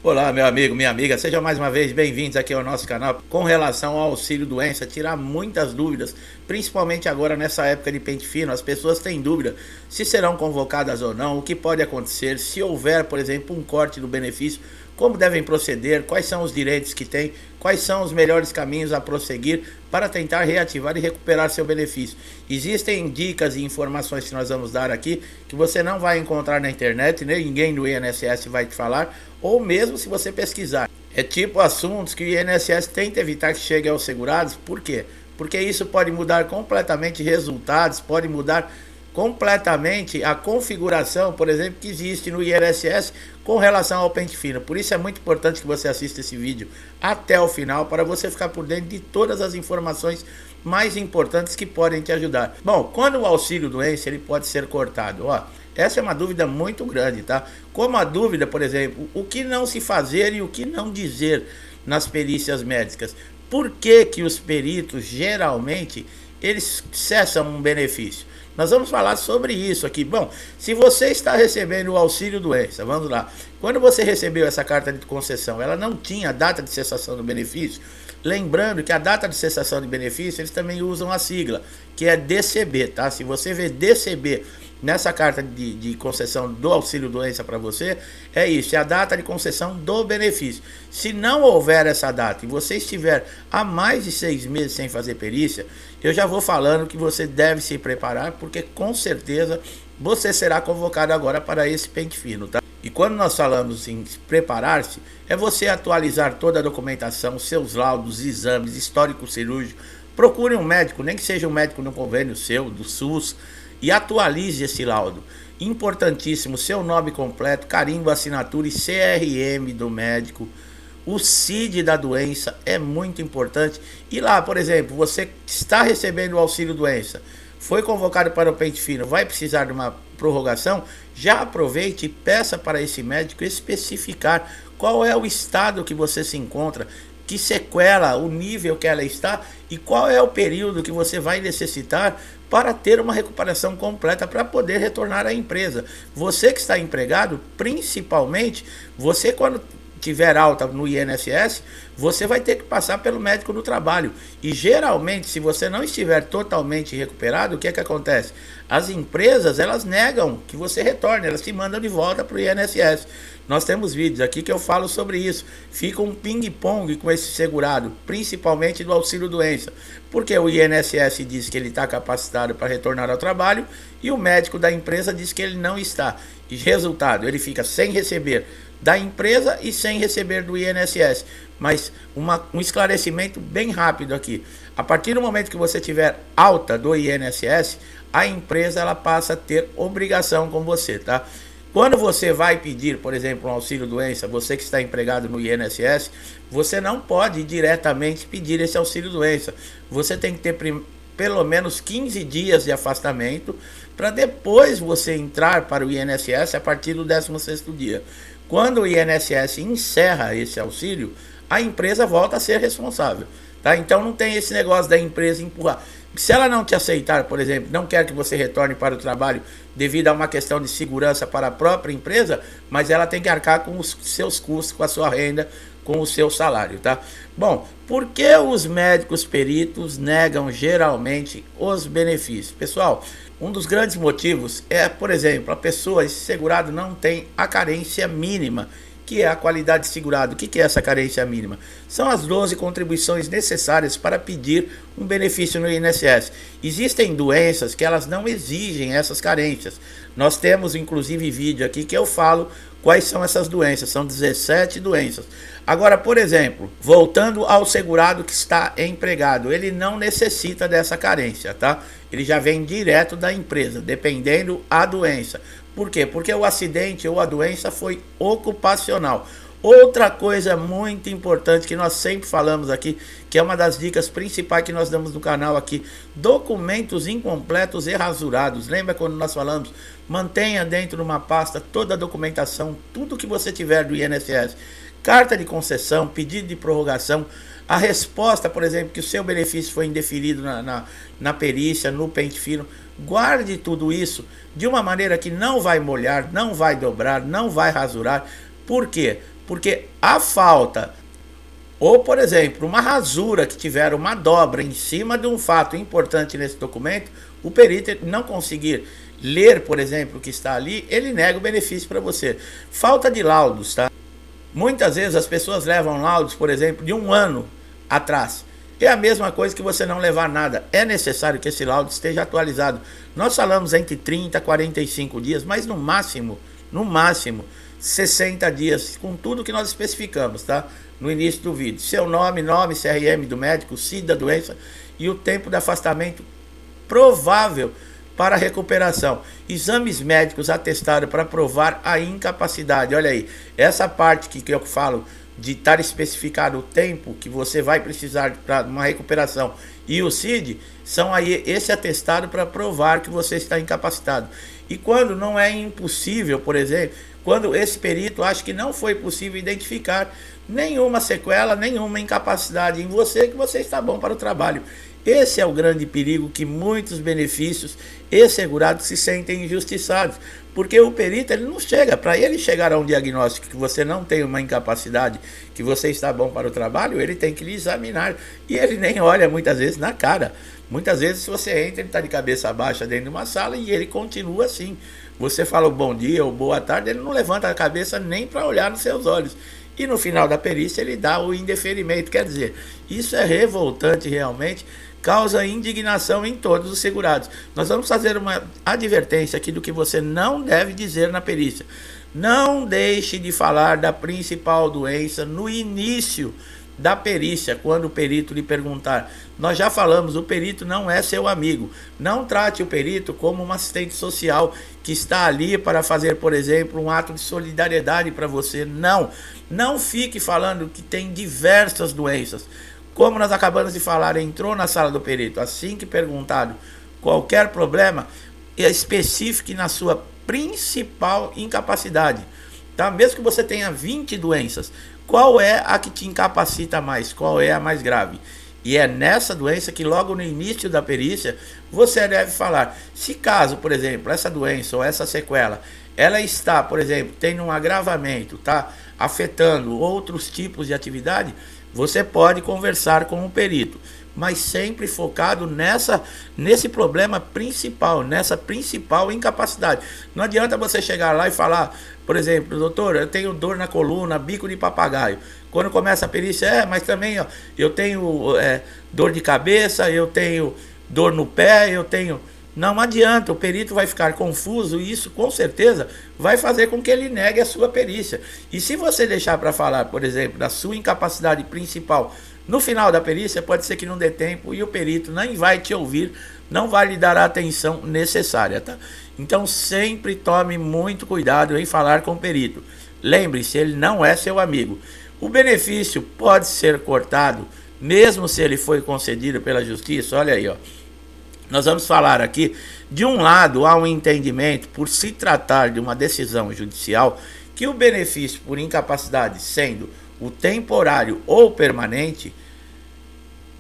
Olá, meu amigo, minha amiga, sejam mais uma vez bem-vindos aqui ao nosso canal com relação ao auxílio doença, tirar muitas dúvidas, principalmente agora nessa época de pente fino. As pessoas têm dúvida se serão convocadas ou não, o que pode acontecer, se houver, por exemplo, um corte do benefício, como devem proceder, quais são os direitos que têm, quais são os melhores caminhos a prosseguir para tentar reativar e recuperar seu benefício. Existem dicas e informações que nós vamos dar aqui que você não vai encontrar na internet, né? Ninguém do INSS vai te falar, ou mesmo se você pesquisar. É tipo assuntos que o INSS tenta evitar que chegue aos segurados. Por quê? Porque isso pode mudar completamente resultados, pode mudar completamente a configuração, por exemplo, que existe no INSS com relação ao pente fino. Por isso é muito importante que você assista esse vídeo até o final para você ficar por dentro de todas as informações mais importantes que podem te ajudar. Bom, quando o auxílio doença ele pode ser cortado, ó, essa é uma dúvida muito grande, tá? Como a dúvida, por exemplo, o que não se fazer e o que não dizer nas perícias médicas. Por que que os peritos geralmente eles cessam um benefício? Nós vamos falar sobre isso aqui. Bom, se você está recebendo o auxílio doença, vamos lá. Quando você recebeu essa carta de concessão, ela não tinha data de cessação do benefício. Lembrando que a data de cessação de benefício, eles também usam a sigla, que é DCB, tá? Se você vê DCB nessa carta de concessão do auxílio doença para você, é isso, é a data de concessão do benefício. Se não houver essa data e você estiver há mais de 6 meses sem fazer perícia, eu já vou falando que você deve se preparar, porque com certeza você será convocado agora para esse pente fino, tá? E quando nós falamos em preparar-se, é você atualizar toda a documentação, seus laudos, exames, histórico cirúrgico. Procure um médico, nem que seja um médico no convênio seu, do SUS, e atualize esse laudo. Importantíssimo, seu nome completo, carimbo, assinatura e CRM do médico. O CID da doença é muito importante. E lá, por exemplo, você está recebendo o auxílio doença, foi convocado para o pente fino, vai precisar de uma prorrogação, já aproveite e peça para esse médico especificar qual é o estado que você se encontra, que sequela, o nível que ela está e qual é o período que você vai necessitar para ter uma recuperação completa para poder retornar à empresa. Você que está empregado, principalmente, você quando tiver alta no INSS, você vai ter que passar pelo médico do trabalho. E geralmente, se você não estiver totalmente recuperado, o que é que acontece? As empresas, elas negam que você retorne, elas te mandam de volta para o INSS. Nós temos vídeos aqui que eu falo sobre isso. Fica um ping-pong com esse segurado, principalmente do auxílio doença. Porque o INSS diz que ele está capacitado para retornar ao trabalho e o médico da empresa diz que ele não está. E resultado, ele fica sem receber da empresa e sem receber do INSS. Mas um esclarecimento bem rápido aqui. A partir do momento que você tiver alta do INSS, a empresa ela passa a ter obrigação com você, tá? Quando você vai pedir, por exemplo, um auxílio doença, você que está empregado no INSS, você não pode diretamente pedir esse auxílio doença. Você tem que ter pelo menos 15 dias de afastamento para depois você entrar para o INSS a partir do 16º dia. Quando o INSS encerra esse auxílio, a empresa volta a ser responsável, tá? Então não tem esse negócio da empresa empurrar. Se ela não te aceitar, por exemplo, não quer que você retorne para o trabalho devido a uma questão de segurança para a própria empresa, mas ela tem que arcar com os seus custos, com a sua renda, com o seu salário, tá? Bom, por que os médicos peritos negam geralmente os benefícios? Pessoal, um dos grandes motivos é, por exemplo, a pessoa, esse segurado não tem a carência mínima, que é a qualidade de segurado. O que é essa carência mínima? São as 12 contribuições necessárias para pedir um benefício no INSS. Existem doenças que elas não exigem essas carências. Nós temos inclusive vídeo aqui que eu falo quais são essas doenças. São 17 doenças. Agora, por exemplo, voltando ao segurado que está empregado, ele não necessita dessa carência, tá? Ele já vem direto da empresa, dependendo a doença. Por quê? Porque o acidente ou a doença foi ocupacional. Outra coisa muito importante que nós sempre falamos aqui, que é uma das dicas principais que nós damos no canal aqui, documentos incompletos e rasurados. Lembra quando nós falamos? Mantenha dentro de uma pasta toda a documentação, tudo que você tiver do INSS. Carta de concessão, pedido de prorrogação, a resposta, por exemplo, que o seu benefício foi indeferido na perícia, no pente fino. Guarde tudo isso de uma maneira que não vai molhar, não vai dobrar, não vai rasurar. Por quê? porque a falta, ou por exemplo, uma rasura que tiver uma dobra em cima de um fato importante nesse documento, o perito não conseguir ler, por exemplo, o que está ali, ele nega o benefício para você. Falta de laudos, tá? Muitas vezes as pessoas levam laudos, por exemplo, de um ano atrás. É a mesma coisa que você não levar nada. É necessário que esse laudo esteja atualizado. Nós falamos entre 30 e 45 dias, mas no máximo, 60 dias, com tudo que nós especificamos, tá? No início do vídeo. Seu nome, CRM do médico, CID da doença e o tempo de afastamento provável para recuperação. Exames médicos atestados para provar a incapacidade. Olha aí, essa parte que eu falo de estar especificado o tempo que você vai precisar para uma recuperação e o CID, são aí esse atestado para provar que você está incapacitado. E quando não é impossível, por exemplo, quando esse perito acha que não foi possível identificar nenhuma sequela, nenhuma incapacidade em você, que você está bom para o trabalho. Esse é o grande perigo que muitos benefícios e segurados se sentem injustiçados, porque o perito ele não chega, para ele chegar a um diagnóstico que você não tem uma incapacidade, que você está bom para o trabalho, ele tem que lhe examinar, e ele nem olha muitas vezes na cara. Muitas vezes se você entra, ele está de cabeça baixa dentro de uma sala e ele continua assim. Você fala o bom dia ou boa tarde, ele não levanta a cabeça nem para olhar nos seus olhos. E no final da perícia ele dá o indeferimento. Quer dizer, isso é revoltante realmente, causa indignação em todos os segurados. Nós vamos fazer uma advertência aqui do que você não deve dizer na perícia. Não deixe de falar da principal doença no início da perícia, quando o perito lhe perguntar. Nós já falamos, o perito não é seu amigo. Não trate o perito como um assistente social que está ali para fazer, por exemplo, um ato de solidariedade para você. Não fique falando que tem diversas doenças. Como nós acabamos de falar, entrou na sala do perito, assim que perguntado qualquer problema, especifique na sua principal incapacidade. Tá? Mesmo que você tenha 20 doenças, qual é a que te incapacita mais? Qual é a mais grave? E é nessa doença que logo no início da perícia você deve falar. Se caso, por exemplo, essa doença ou essa sequela, ela está, por exemplo, tendo um agravamento, tá? Afetando outros tipos de atividade, você pode conversar com o perito, mas sempre focado nesse problema principal, nessa principal incapacidade. Não adianta você chegar lá e falar, por exemplo, doutor, eu tenho dor na coluna, bico de papagaio. Quando começa a perícia, mas também ó, eu tenho dor de cabeça, eu tenho dor no pé, eu tenho... Não adianta, o perito vai ficar confuso e isso com certeza vai fazer com que ele negue a sua perícia. E se você deixar para falar, por exemplo, da sua incapacidade principal no final da perícia, pode ser que não dê tempo e o perito nem vai te ouvir, não vai lhe dar a atenção necessária, tá? Então sempre tome muito cuidado em falar com o perito. Lembre-se, ele não é seu amigo. O benefício pode ser cortado, mesmo se ele foi concedido pela justiça. Olha aí, ó. Nós vamos falar aqui, de um lado, há um entendimento, por se tratar de uma decisão judicial, que o benefício por incapacidade, sendo o temporário ou permanente,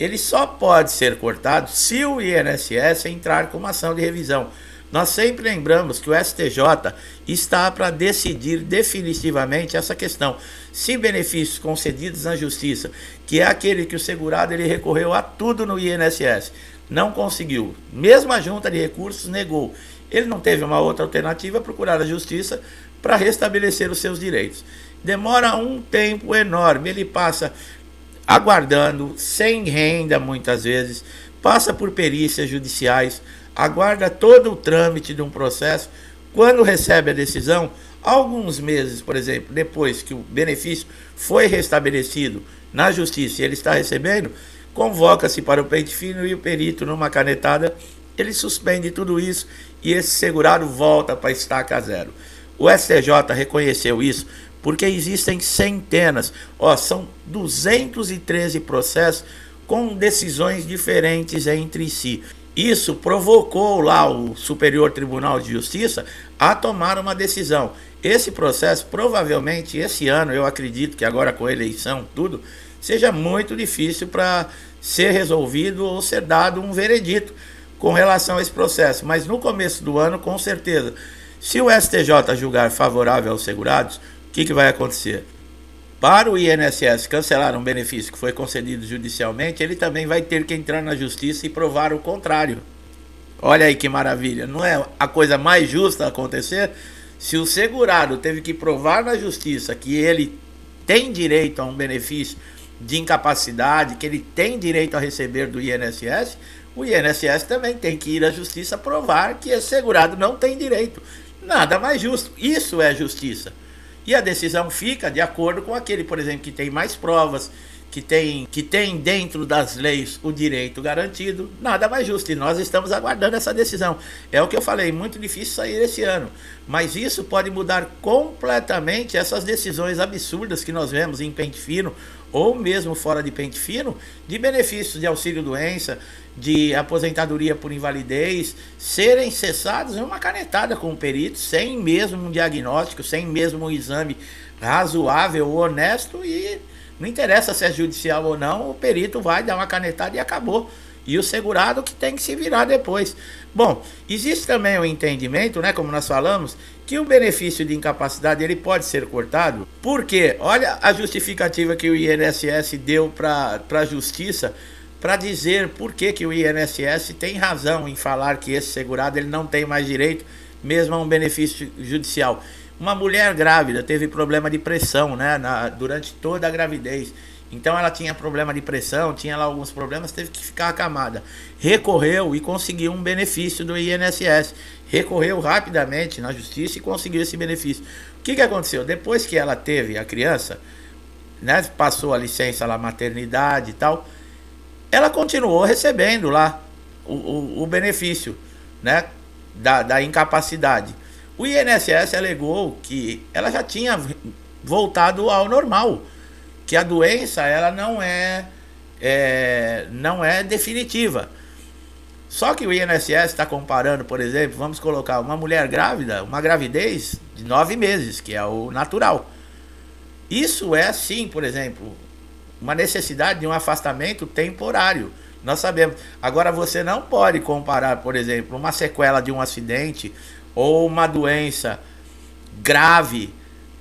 ele só pode ser cortado se o INSS entrar com uma ação de revisão. Nós sempre lembramos que o STJ está para decidir definitivamente essa questão. Se benefícios concedidos na justiça, que é aquele que o segurado ele recorreu a tudo no INSS, não conseguiu, mesmo a junta de recursos negou, ele não teve uma outra alternativa, procurar a justiça para restabelecer os seus direitos. Demora um tempo enorme, ele passa aguardando, sem renda muitas vezes, passa por perícias judiciais, aguarda todo o trâmite de um processo. Quando recebe a decisão, alguns meses, por exemplo, depois que o benefício foi restabelecido na justiça e ele está recebendo, convoca-se para o pente fino e o perito, numa canetada, ele suspende tudo isso e esse segurado volta para a estaca zero. O STJ reconheceu isso porque existem centenas, são 213 processos com decisões diferentes entre si. Isso provocou lá o Superior Tribunal de Justiça a tomar uma decisão. Esse processo, provavelmente, esse ano, eu acredito que agora com a eleição, tudo, seja muito difícil para ser resolvido ou ser dado um veredito com relação a esse processo. Mas no começo do ano, com certeza, se o STJ julgar favorável aos segurados, o que vai acontecer? Para o INSS cancelar um benefício que foi concedido judicialmente, ele também vai ter que entrar na justiça e provar o contrário. Olha aí que maravilha, não é a coisa mais justa acontecer? Se o segurado teve que provar na justiça que ele tem direito a um benefício de incapacidade, que ele tem direito a receber do INSS, o INSS também tem que ir à justiça provar que esse segurado não tem direito. Nada mais justo. Isso é justiça. E a decisão fica de acordo com aquele, por exemplo, que tem mais provas, que tem dentro das leis o direito garantido. Nada mais justo. E nós estamos aguardando essa decisão. É o que eu falei, muito difícil sair esse ano. Mas isso pode mudar completamente essas decisões absurdas que nós vemos em pente fino, ou mesmo fora de pente fino, de benefícios de auxílio-doença, de aposentadoria por invalidez, serem cessados em uma canetada com o perito, sem mesmo um diagnóstico, sem mesmo um exame razoável, honesto, e não interessa se é judicial ou não, o perito vai dar uma canetada e acabou. E o segurado que tem que se virar depois. Bom, existe também o entendimento, né, como nós falamos, que o benefício de incapacidade ele pode ser cortado. Por quê? Olha a justificativa que o INSS deu para a justiça para dizer por que o INSS tem razão em falar que esse segurado ele não tem mais direito mesmo a um benefício judicial. Uma mulher grávida teve problema de pressão, né, durante toda a gravidez. Então ela tinha problema de pressão, tinha lá alguns problemas, teve que ficar acamada. Recorreu e conseguiu um benefício do INSS. Recorreu rapidamente na justiça e conseguiu esse benefício. O que aconteceu? Depois que ela teve a criança, né, passou a licença lá, maternidade e tal, ela continuou recebendo lá o benefício, né, da incapacidade. O INSS alegou que ela já tinha voltado ao normal, que a doença ela não é definitiva. Só que o INSS está comparando, por exemplo, vamos colocar uma mulher grávida, uma gravidez de 9 meses, que é o natural. Isso é sim, por exemplo, uma necessidade de um afastamento temporário. Nós sabemos. Agora você não pode comparar, por exemplo, uma sequela de um acidente ou uma doença grave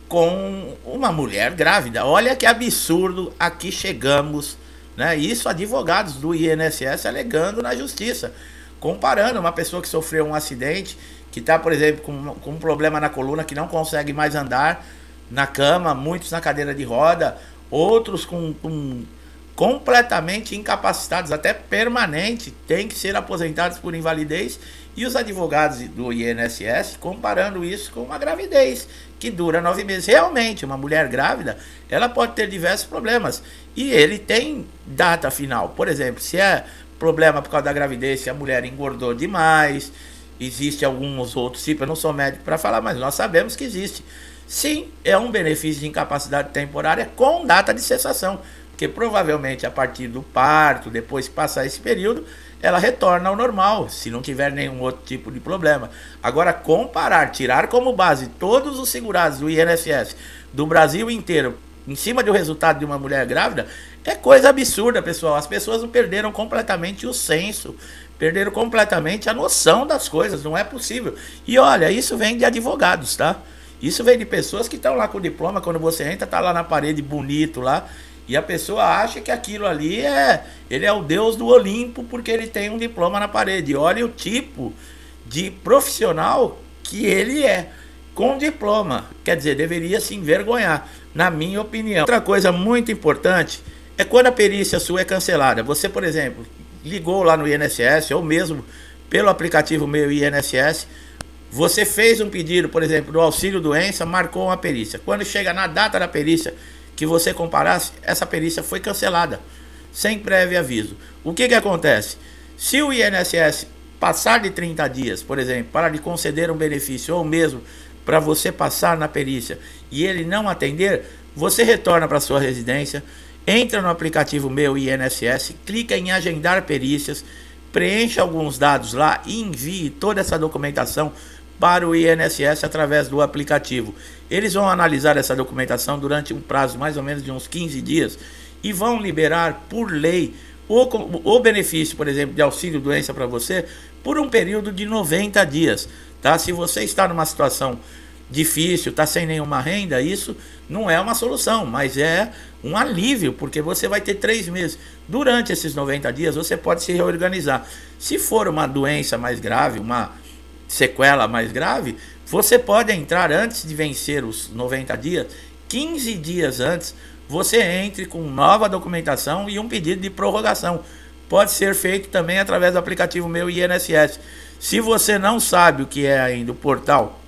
com uma mulher grávida. Olha que absurdo aqui chegamos, né? Isso advogados do INSS alegando na justiça, comparando uma pessoa que sofreu um acidente, que está, por exemplo, com um problema na coluna, que não consegue mais andar na cama, muitos na cadeira de roda, outros com completamente incapacitados, até permanente, têm que ser aposentados por invalidez, e os advogados do INSS comparando isso com uma gravidez que dura 9 meses. Realmente, uma mulher grávida, ela pode ter diversos problemas, e ele tem data final. Por exemplo, se é problema por causa da gravidez, se a mulher engordou demais, existe alguns outros tipos, eu não sou médico para falar, mas nós sabemos que existe. Sim, é um benefício de incapacidade temporária com data de cessação, porque provavelmente a partir do parto, depois que passar esse período, ela retorna ao normal, se não tiver nenhum outro tipo de problema. Agora, comparar, tirar como base todos os segurados do INSS do Brasil inteiro, em cima do resultado de uma mulher grávida, é coisa absurda, pessoal. As pessoas perderam completamente o senso, perderam completamente a noção das coisas, não é possível. E olha, isso vem de advogados, tá? Isso vem de pessoas que estão lá com o diploma, quando você entra, tá lá na parede bonito lá, e a pessoa acha que aquilo ali ele é o deus do Olimpo porque ele tem um diploma na parede. Olha o tipo de profissional que ele é, com diploma. Quer dizer, deveria se envergonhar, na minha opinião. Outra coisa muito importante é quando a perícia sua é cancelada. Você, por exemplo, ligou lá no INSS, ou mesmo pelo aplicativo Meu INSS, você fez um pedido, por exemplo, do auxílio-doença, marcou uma perícia. Quando chega na data da perícia que você comparasse, essa perícia foi cancelada, sem prévio aviso. O que acontece? Se o INSS passar de 30 dias, por exemplo, para lhe conceder um benefício, ou mesmo para você passar na perícia, e ele não atender, você retorna para sua residência, entra no aplicativo Meu INSS, clica em agendar perícias, preencha alguns dados lá e envie toda essa documentação para o INSS através do aplicativo. Eles vão analisar essa documentação durante um prazo mais ou menos de uns 15 dias e vão liberar por lei o benefício, por exemplo, de auxílio-doença para você por um período de 90 dias. Tá? Se você está numa situação difícil, está sem nenhuma renda, isso não é uma solução, mas é um alívio, porque você vai ter 3 meses. Durante esses 90 dias, você pode se reorganizar. Se for uma doença mais grave, uma sequela mais grave, você pode entrar antes de vencer os 90 dias, 15 dias antes, você entre com nova documentação e um pedido de prorrogação. Pode ser feito também através do aplicativo Meu INSS. Se você não sabe o que é ainda o portal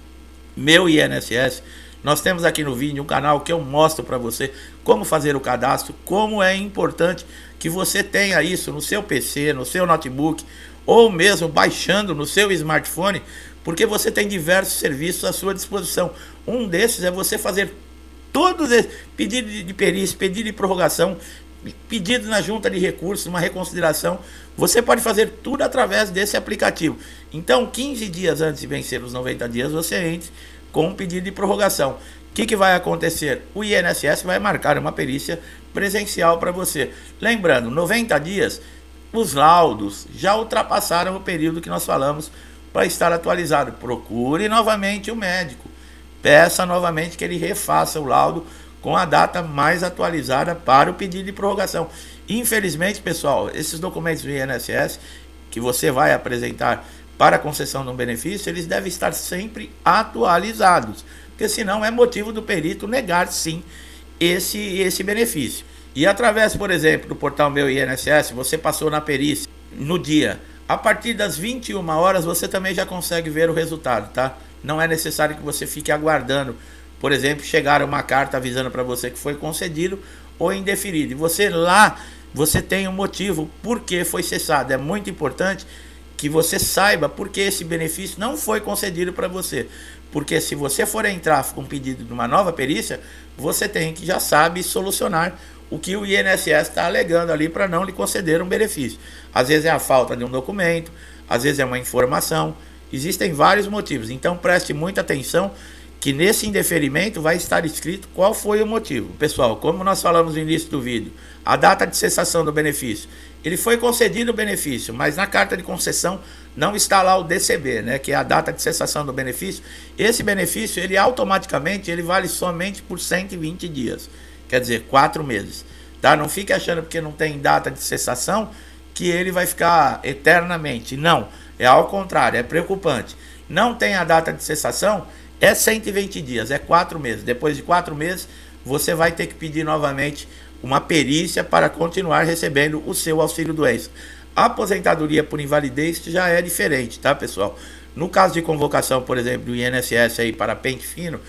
Meu INSS, nós temos aqui no vídeo um canal que eu mostro para você como fazer o cadastro, como é importante que você tenha isso no seu PC, no seu notebook, ou mesmo baixando no seu smartphone, porque você tem diversos serviços à sua disposição. Um desses é você fazer todos esses pedidos de perícia, pedido de prorrogação, pedido na junta de recursos, uma reconsideração. Você pode fazer tudo através desse aplicativo. Então, 15 dias antes de vencer os 90 dias, você entre com um pedido de prorrogação. O que vai acontecer? O INSS vai marcar uma perícia presencial para você. Lembrando, 90 dias, os laudos já ultrapassaram o período que nós falamos para estar atualizado. Procure novamente o médico. Peça novamente que ele refaça o laudo com a data mais atualizada para o pedido de prorrogação. Infelizmente, pessoal, esses documentos do INSS que você vai apresentar para a concessão de um benefício, eles devem estar sempre atualizados, porque senão é motivo do perito negar sim esse benefício. E através, por exemplo, do portal Meu INSS, você passou na perícia no dia, a partir das 21 horas você também já consegue ver o resultado, tá? Não é necessário que você fique aguardando, por exemplo, chegar uma carta avisando para você que foi concedido ou indeferido. E você lá, você tem um motivo por que foi cessado. É muito importante que você saiba por que esse benefício não foi concedido para você. Porque se você for entrar com um pedido de uma nova perícia, você tem que já sabe solucionar o que o INSS está alegando ali para não lhe conceder um benefício. Às vezes é a falta de um documento, às vezes é uma informação, existem vários motivos. Então preste muita atenção que nesse indeferimento vai estar escrito qual foi o motivo. Pessoal, como nós falamos no início do vídeo, a data de cessação do benefício, ele foi concedido o benefício, mas na carta de concessão não está lá o DCB, né, que é a data de cessação do benefício. Esse benefício, ele automaticamente, ele vale somente por 120 dias, quer dizer, 4 meses. Tá? Não fique achando porque não tem data de cessação que ele vai ficar eternamente. Não, é ao contrário, é preocupante. Não tem a data de cessação, é 120 dias, é 4 meses. Depois de 4 meses, você vai ter que pedir novamente uma perícia para continuar recebendo o seu auxílio-doença. A aposentadoria por invalidez já é diferente, tá, pessoal? No caso de convocação, por exemplo, do INSS aí para pente fino,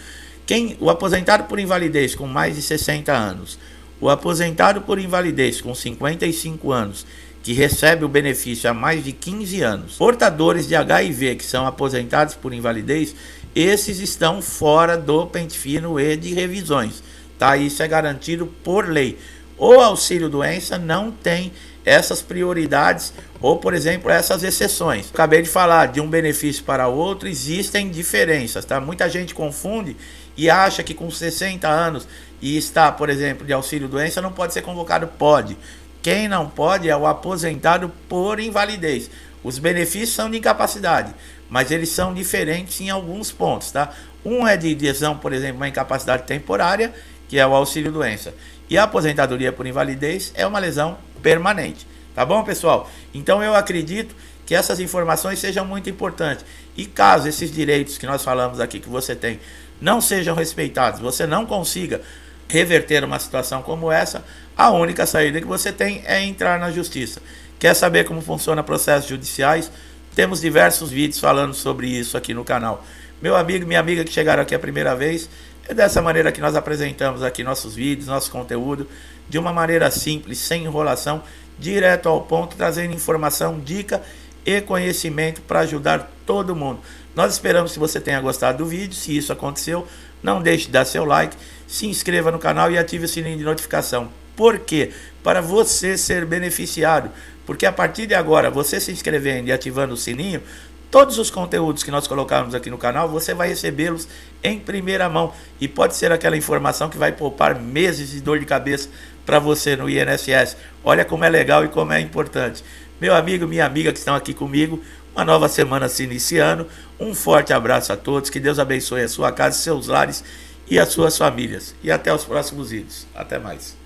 o aposentado por invalidez com mais de 60 anos, o aposentado por invalidez com 55 anos, que recebe o benefício há mais de 15 anos, portadores de HIV que são aposentados por invalidez, esses estão fora do pente fino e de revisões, tá? Isso é garantido por lei. O auxílio-doença não tem essas prioridades ou, por exemplo, essas exceções. Acabei de falar de um benefício para outro, existem diferenças, tá? Muita gente confunde e acha que com 60 anos e está, por exemplo, de auxílio-doença não pode ser convocado. Pode. Quem não pode é o aposentado por invalidez. Os benefícios são de incapacidade, mas eles são diferentes em alguns pontos, tá? Um é de lesão, por exemplo, uma incapacidade temporária, que é o auxílio-doença. E a aposentadoria por invalidez é uma lesão permanente. Tá bom, pessoal? Então eu acredito que essas informações sejam muito importantes. E caso esses direitos que nós falamos aqui que você tem não sejam respeitados, você não consiga reverter uma situação como essa, a única saída que você tem é entrar na justiça. Quer saber como funciona processos judiciais? Temos diversos vídeos falando sobre isso aqui no canal. Meu amigo, minha amiga que chegaram aqui a primeira vez, é dessa maneira que nós apresentamos aqui nossos vídeos, nosso conteúdo, de uma maneira simples, sem enrolação, direto ao ponto, trazendo informação, dica e conhecimento para ajudar todo mundo. Nós esperamos que você tenha gostado do vídeo. Se isso aconteceu, não deixe de dar seu like, se inscreva no canal e ative o sininho de notificação. Por quê? Para você ser beneficiado. Porque a partir de agora, você se inscrevendo e ativando o sininho, todos os conteúdos que nós colocamos aqui no canal, você vai recebê-los em primeira mão. E pode ser aquela informação que vai poupar meses de dor de cabeça para você no INSS. Olha como é legal e como é importante. Meu amigo, minha amiga que estão aqui comigo, uma nova semana se iniciando. Um forte abraço a todos, que Deus abençoe a sua casa, seus lares e as suas famílias. E até os próximos vídeos. Até mais.